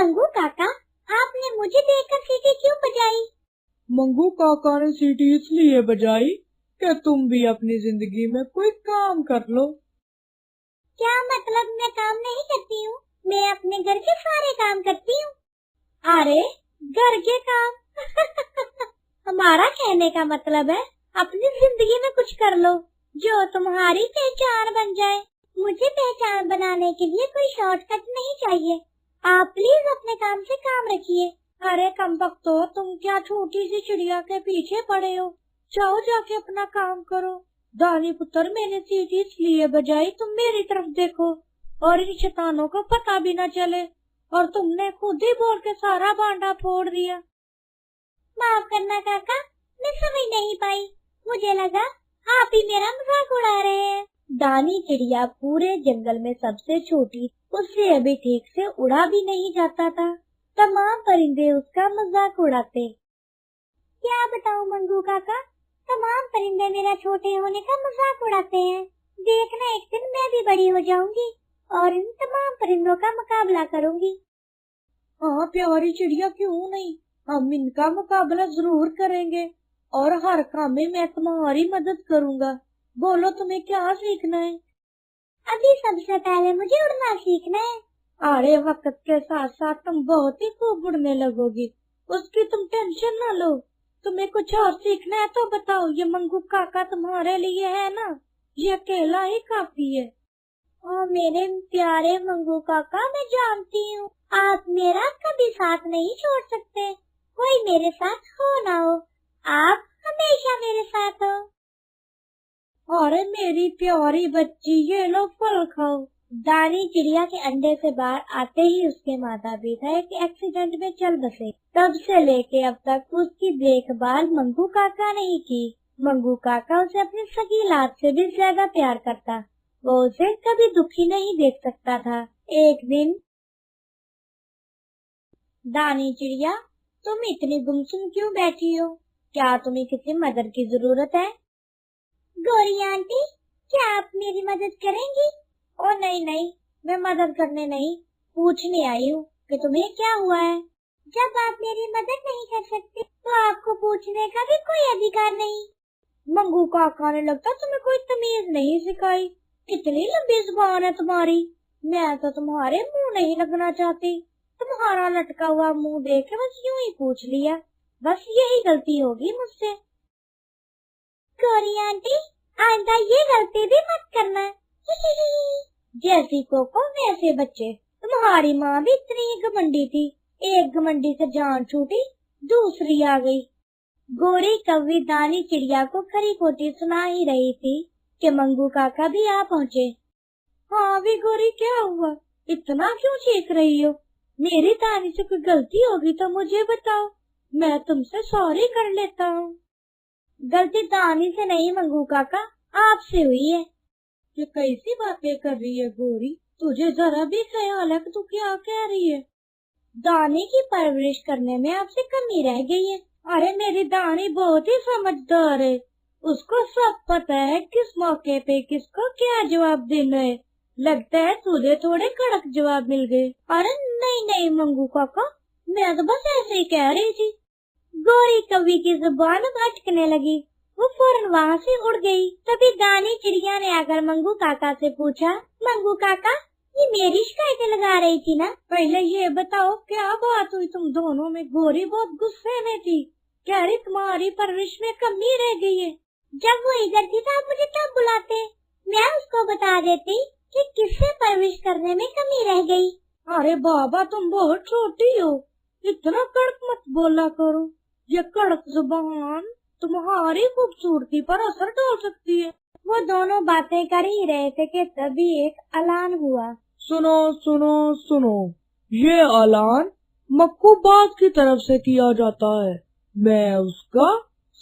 मंगू काका, आपने मुझे देखकर सीटी क्यों बजाई? मंगू काका ने सीटी इसलिए बजाई कि तुम भी अपनी जिंदगी में कोई काम कर लो। क्या मतलब मैं काम नहीं करती हूँ? मैं अपने घर के सारे काम करती हूँ। अरे घर के काम हमारा कहने का मतलब है अपनी जिंदगी में कुछ कर लो जो तुम्हारी पहचान बन जाए। मुझे पहचान बनाने के लिए कोई शॉर्टकट नहीं चाहिए। आप प्लीज अपने काम से काम रखिए। अरे कमबख्तो, तुम क्या छोटी सी चिड़िया के पीछे पड़े हो? जाओ जाके अपना काम करो। दानी पुत्र, मैंने सीटी इसलिए बजाई तुम मेरी तरफ देखो और इन शैतानों को पता भी न चले, और तुमने खुद ही बोल के सारा भांडा फोड़ दिया। माफ करना काका, मैं समझ नहीं पाई। मुझे लगा आप ही मेरा मजाक उड़ा रहे हैं। दानी चिड़िया पूरे जंगल में सबसे छोटी, उससे अभी ठीक से उड़ा भी नहीं जाता था। तमाम परिंदे उसका मजाक उड़ाते। क्या बताऊं मंगू काका, तमाम परिंदे मेरा छोटे होने का मजाक उड़ाते हैं। देखना एक दिन मैं भी बड़ी हो जाऊंगी और इन तमाम परिंदों का मुकाबला करूंगी। हाँ प्यारी चिड़िया, क्यों नहीं, हम इनका मुकाबला जरूर करेंगे और हर काम में मैं तुम्हारी मदद करूंगा। बोलो तुम्हें क्या सीखना है? अभी सबसे पहले मुझे उड़ना सीखना है। अरे वक्त के साथ साथ तुम बहुत ही खूब उड़ने लगोगी, उसकी तुम टेंशन न लो। तुम्हें कुछ और सीखना है तो बताओ, ये मंगू काका तुम्हारे लिए है ना, ये अकेला ही काफी है। ओ मेरे प्यारे मंगू काका, मैं जानती हूँ आप मेरा कभी साथ नहीं छोड़ सकते। कोई मेरे साथ हो ना हो, आप हमेशा मेरे साथ हो। अरे मेरी प्यारी बच्ची, ये लो फल खाओ। दानी चिड़िया के अंडे से बाहर आते ही उसके माता पिता एक एक्सीडेंट में चल बसे। तब से लेके अब तक उसकी देखभाल मंगू काका ने ही की। मंगू काका उसे अपनी सगी लात से भी ज्यादा प्यार करता। वो उसे कभी दुखी नहीं देख सकता था। एक दिन, दानी चिड़िया, तुम इतनी गुमसुम क्यों बैठी हो? क्या तुम्हें किसी मदद की जरूरत है? गौरी आंटी, क्या आप मेरी मदद करेंगी? ओ नहीं नहीं, मैं मदद करने नहीं, पूछने आई हूँ कि तुम्हें क्या हुआ है। जब आप मेरी मदद नहीं कर सकते तो आपको पूछने का भी कोई अधिकार नहीं। मंगू काका ने लगता तुम्हें कोई तमीज नहीं सिखाई। कितनी लंबी जुबान है तुम्हारी। मैं तो तुम्हारे मुंह नहीं लगना चाहती, तुम्हारा लटका हुआ मुंह देख के बस यूं ही पूछ लिया। बस यही गलती होगी मुझसे। गौरी आंटी, आइंदा ये गलती भी मत करना। जैसी कोको वैसे बच्चे। तुम्हारी माँ भी इतनी ही घमंडी थी, एक घमंडी से जान छूटी, दूसरी आ गई। गोरी कौवी दानी चिड़िया को खरी खोटी सुना ही रही थी कि मंगू काका भी आ पहुँचे। हाँ भी गोरी, क्या हुआ, इतना क्यों चीख रही हो? मेरी दानी से कोई गलती होगी तो मुझे बताओ, मैं तुमसे सॉरी कर लेता हूँ। गलती दानी से नहीं मंगू काका, आपसे हुई है। ये कैसी बातें कर रही है गोरी? तुझे जरा भी ख्याल है कि तू क्या कह रही है? दानी की परवरिश करने में आपसे कमी रह गई है। अरे मेरी दानी बहुत ही समझदार है, उसको सब पता है किस मौके पे किसको क्या जवाब देना है। लगता है तुझे थोड़े कड़क जवाब मिल गए। अरे नहीं नहीं मंगू काका, मैं तो बस ऐसे ही कह रही थी। गोरी कौवी की जुबान अटकने लगी, वो फौरन वहाँ से उड़ गई। तभी दानी चिड़िया ने आकर मंगू काका से पूछा, मंगू काका, ये मेरी शिकायतें लगा रही थी ना? पहले ये बताओ क्या बात हुई तुम दोनों में? गोरी बहुत गुस्से में थी, कह रही तुम्हारी परवरिश में कमी रह गई है। जब वो इधर थी तो आप मुझे तब बुलाते, मैं उसको बता देती कि किससे परवरिश करने में कमी रह गई। अरे बाबा, तुम बहुत छोटी हो, इतना कड़क मत बोला करो। ये कड़क जुबान तुम्हारी खूबसूरती पर असर डाल सकती है। वो दोनों बातें कर ही रहे थे कि तभी एक ऐलान हुआ। सुनो सुनो सुनो, ये ऐलान मक्खूबाज की तरफ से किया जाता है। मैं उसका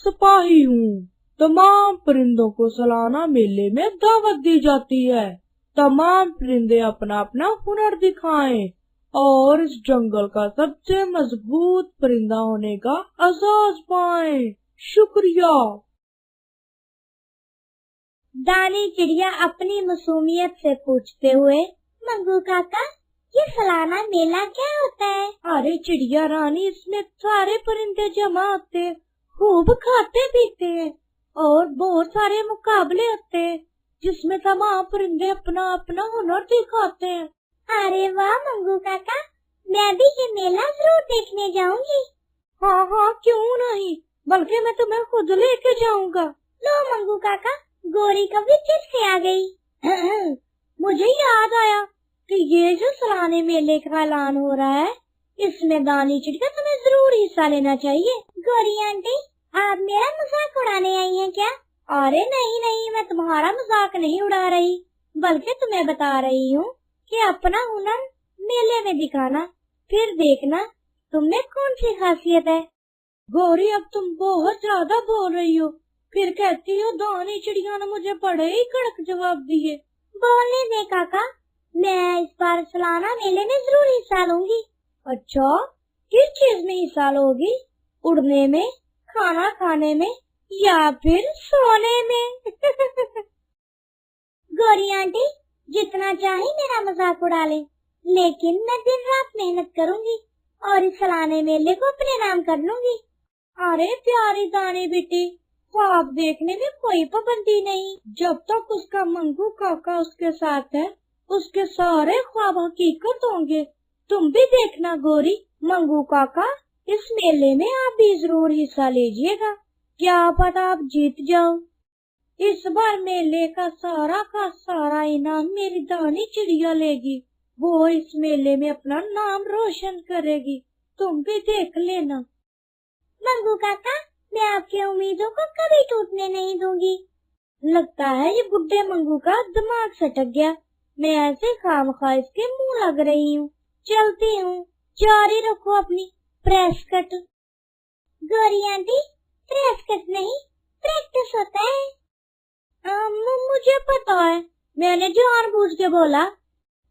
सिपाही हूँ। तमाम परिंदों को सालाना मेले में दावत दी जाती है। तमाम परिंदे अपना अपना हुनर दिखाएं और इस जंगल का सबसे मजबूत परिंदा होने का एहसास पाएं। शुक्रिया। दानी चिड़िया अपनी मासूमियत से पूछते हुए, मंगू काका, ये सालाना मेला क्या होता है? अरे चिड़िया रानी, इसमें सारे परिंदे जमा होते हैं, खूब खाते पीते हैं और बहुत सारे मुकाबले होते हैं जिसमें तमाम परिंदे अपना अपना हुनर दिखाते हैं। अरे वाह मंगू काका, मैं भी ये मेला जरूर देखने जाऊंगी। हाँ हाँ, क्यों नहीं, बल्कि मैं तुम्हें खुद लेके जाऊंगा। लो मंगू काका, गोरी कभी फिर से आ गई। मुझे याद आया कि ये जो सालाने मेले का ऐलान हो रहा है, इसमें दानी चिड़िया तुम्हें जरूर हिस्सा लेना चाहिए। गोरी आंटी, आप मेरा मजाक उड़ाने आई हैं क्या? अरे नहीं नहीं, मैं तुम्हारा मजाक नहीं उड़ा रही, बल्कि तुम्हें बता रही हूँ कि अपना हुनर मेले में दिखाना, फिर देखना तुमने कौन सी खासियत है। गौरी, अब तुम बहुत ज्यादा बोल रही हो, फिर कहती हो दानी चिड़िया ने मुझे बड़े ही कड़क जवाब दिए। बोलने दे काका, मैं इस बार सालाना मेले में जरूर हिस्सा लूंगी। अच्छा, किस चीज में हिस्सा लोगी? उड़ने में, खाना खाने में या फिर सोने में? गोरी आंटी, जितना चाहे मेरा मजाक उड़ा ले, लेकिन मैं दिन रात मेहनत करूंगी और इस सालाने मेले को अपने नाम कर लूंगी। अरे प्यारी दानी बेटी, ख्वाब देखने में कोई पाबंदी नहीं, जब तक उसका मंगू काका उसके साथ है, उसके सारे ख्वाब हकीकत होंगे। तुम भी देखना गोरी, मंगू काका इस मेले में आप भी जरूर हिस्सा लीजिएगा, क्या पता आप जीत जाओ। इस बार मेले का सारा इनाम मेरी दानी चिड़िया लेगी, वो इस मेले में अपना नाम रोशन करेगी, तुम भी देख लेना। मंगू काका, मैं आपकी उम्मीदों को कभी टूटने नहीं दूंगी। लगता है ये बुड्ढे मंगू का दिमाग सटक गया, मैं ऐसे खामखा इसके मुंह लग रही हूँ। चलती हूँ, जारी रखो अपनी प्रेस कट। गोरी आंटी, प्रेस कट नहीं, प्रैक्टिस होता है। मुझे पता है, मैंने जानबूझ के बोला।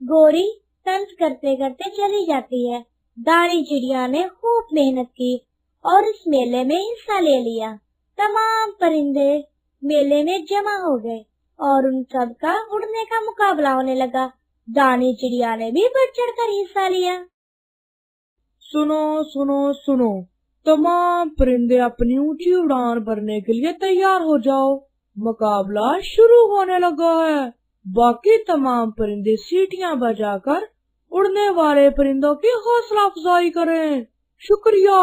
गोरी तंज करते करते चली जाती है। दानी चिड़िया ने खूब मेहनत की और इस मेले में हिस्सा ले लिया। तमाम परिंदे मेले में जमा हो गए और उन सब का उड़ने का मुकाबला होने लगा। दानी चिड़िया ने भी बढ़ चढ़ कर हिस्सा लिया। सुनो सुनो सुनो, तमाम परिंदे अपनी ऊंची उड़ान भरने के लिए तैयार हो जाओ, मुकाबला शुरू होने लगा है। बाकी तमाम परिंदे सीटियां बजाकर उड़ने वाले परिंदों की हौसला अफजाई करें। शुक्रिया।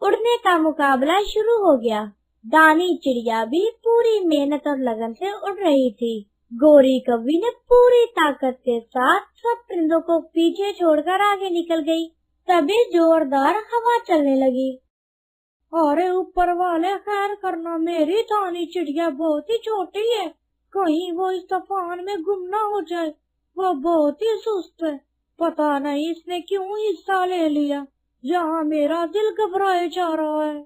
उड़ने का मुकाबला शुरू हो गया। दानी चिड़िया भी पूरी मेहनत और लगन से उड़ रही थी। गोरी कौवी ने पूरी ताकत के साथ सब परिंदों को पीछे छोड़कर आगे निकल गई। तभी जोरदार हवा चलने लगी। अरे ऊपर वाले खैर करना, मेरी दानी चिड़िया बहुत ही छोटी है, कहीं वो इस तूफान में गुम ना हो जाए। वो बहुत ही सुस्त है, पता नहीं इसने क्यों हिस्सा ले लिया, जहाँ मेरा दिल घबराए जा रहा है।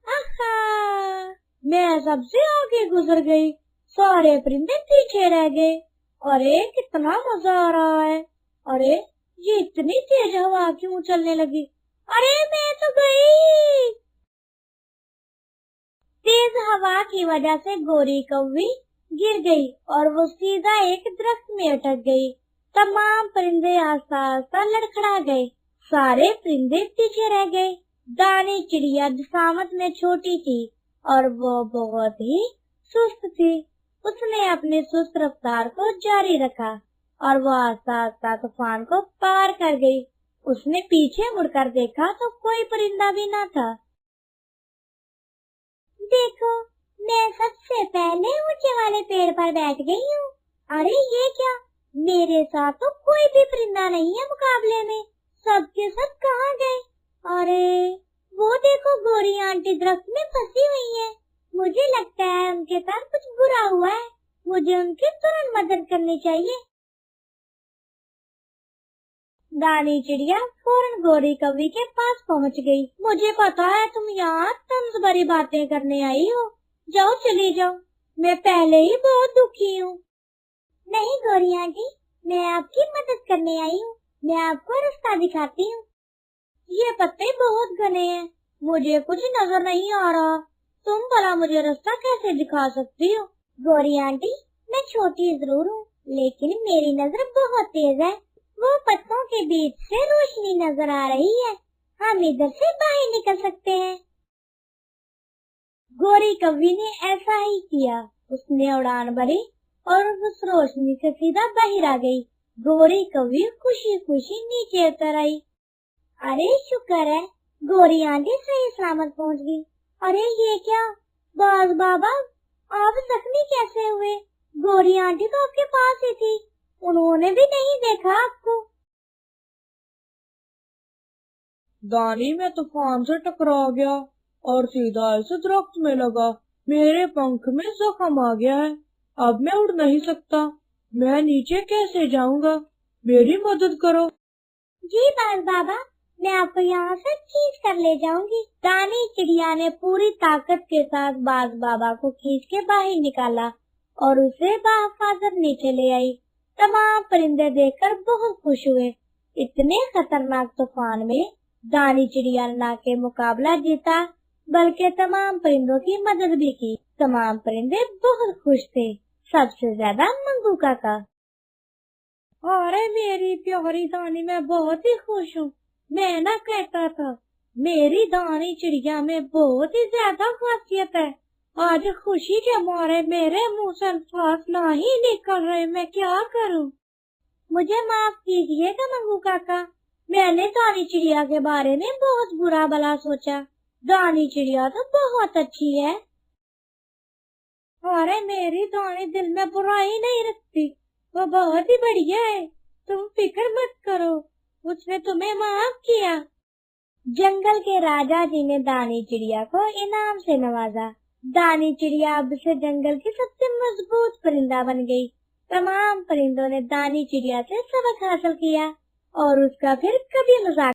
आहा, मैं सबसे आगे गुजर गई, सारे परिंदे पीछे रह गए। अरे कितना मजा आ रहा है। अरे ये इतनी तेज हवा क्यों चलने लगी? अरे मैं तो गई। तेज हवा की वजह से गोरी कौवी गिर गई और वो सीधा एक दरख्त में अटक गई। तमाम परिंदे आस्ता आस्ता लड़खड़ा गए, सारे परिंदे पीछे रह गए। दानी चिड़िया जिसामत में छोटी थी और वो बहुत ही सुस्त थी। उसने अपनी सुस्त रफ्तार को जारी रखा और वो आस्ता आस्ता तूफान को पार कर गई। उसने पीछे मुड़कर देखा तो कोई परिंदा भी न था। देखो, मैं सबसे पहले ऊंचे वाले पेड़ पर बैठ गई हूँ। अरे ये क्या, मेरे साथ तो कोई भी परिंदा नहीं है मुकाबले में, सब के सब कहाँ गए? अरे वो देखो, गोरी आंटी दरख्त में फंसी हुई है। मुझे लगता है उनके साथ कुछ बुरा हुआ है, मुझे उनकी तुरंत मदद करनी चाहिए। दानी चिड़िया फौरन गोरी कौवी के पास पहुंच गई। मुझे पता है तुम यहाँ तंज भरी बातें करने आई हो, जाओ चली जाओ, मैं पहले ही बहुत दुखी हूँ। नहीं गोरी आंटी, मैं आपकी मदद करने आई हूँ, मैं आपको रास्ता दिखाती हूँ। ये पत्ते बहुत घने हैं, मुझे कुछ नजर नहीं आ रहा, तुम भला मुझे रास्ता कैसे दिखा सकती हो? गोरी आंटी, मैं छोटी जरूर हूँ, लेकिन मेरी नजर बहुत तेज है। वो पत्तों के बीच से रोशनी नजर आ रही है। हम इधर से बाहर निकल सकते हैं। गोरी कौवी ने ऐसा ही किया। उसने उड़ान भरी और उस रोशनी से सीधा बाहर आ गई। गोरी कौवी खुशी खुशी नीचे उतर आई। अरे शुक्र है, गोरी आंटी सही सलामत पहुंच गई। अरे ये क्या, बाज बाबा आप जख्मी कैसे हुए? गोरी आंटी तो आपके पास ही थी, उन्होंने भी नहीं देखा आपको। दानी में तूफान से टकरा गया और सीधा इस दरख्त में लगा। मेरे पंख में जख्म आ गया है, अब मैं उड़ नहीं सकता। मैं नीचे कैसे जाऊंगा? मेरी मदद करो। जी बाज बाबा, मैं आपको यहाँ से खींच कर ले जाऊंगी। दानी चिड़िया ने पूरी ताकत के साथ बाज बाबा को खींच के बाहर निकाला और उसे बाहिफाजत नीचे ले आई। तमाम परिंदे देखकर बहुत खुश हुए। इतने खतरनाक तूफान में दानी चिड़िया ने न के मुकाबला जीता, बल्कि तमाम परिंदों की मदद भी की। तमाम परिंदे बहुत खुश थे, सबसे ज्यादा मंगू काका। अरे मेरी प्यारी दानी, मैं बहुत ही खुश हूँ। मैं ना कहता था, मेरी दानी चिड़िया में बहुत ही ज्यादा खासियत है। आज खुशी के मारे मेरे मुंह से अल्फाज नहीं निकल रहे, मैं क्या करूँ? मुझे माफ कीजिएगा मंगू काका, मैंने दानी चिड़िया के बारे में बहुत बुरा भला सोचा। दानी चिड़िया तो बहुत अच्छी है। अरे मेरी दानी दिल में बुराई नहीं रखती, वो बहुत ही बढ़िया है। तुम फिक्र मत करो, उसने तुम्हें माफ किया। जंगल के राजा जी ने दानी चिड़िया को इनाम से नवाजा। दानी चिड़िया अब से जंगल की सबसे मजबूत परिंदा बन गई। तमाम परिंदों ने दानी चिड़िया से सबक हासिल किया और उसका फिर कभी मजाक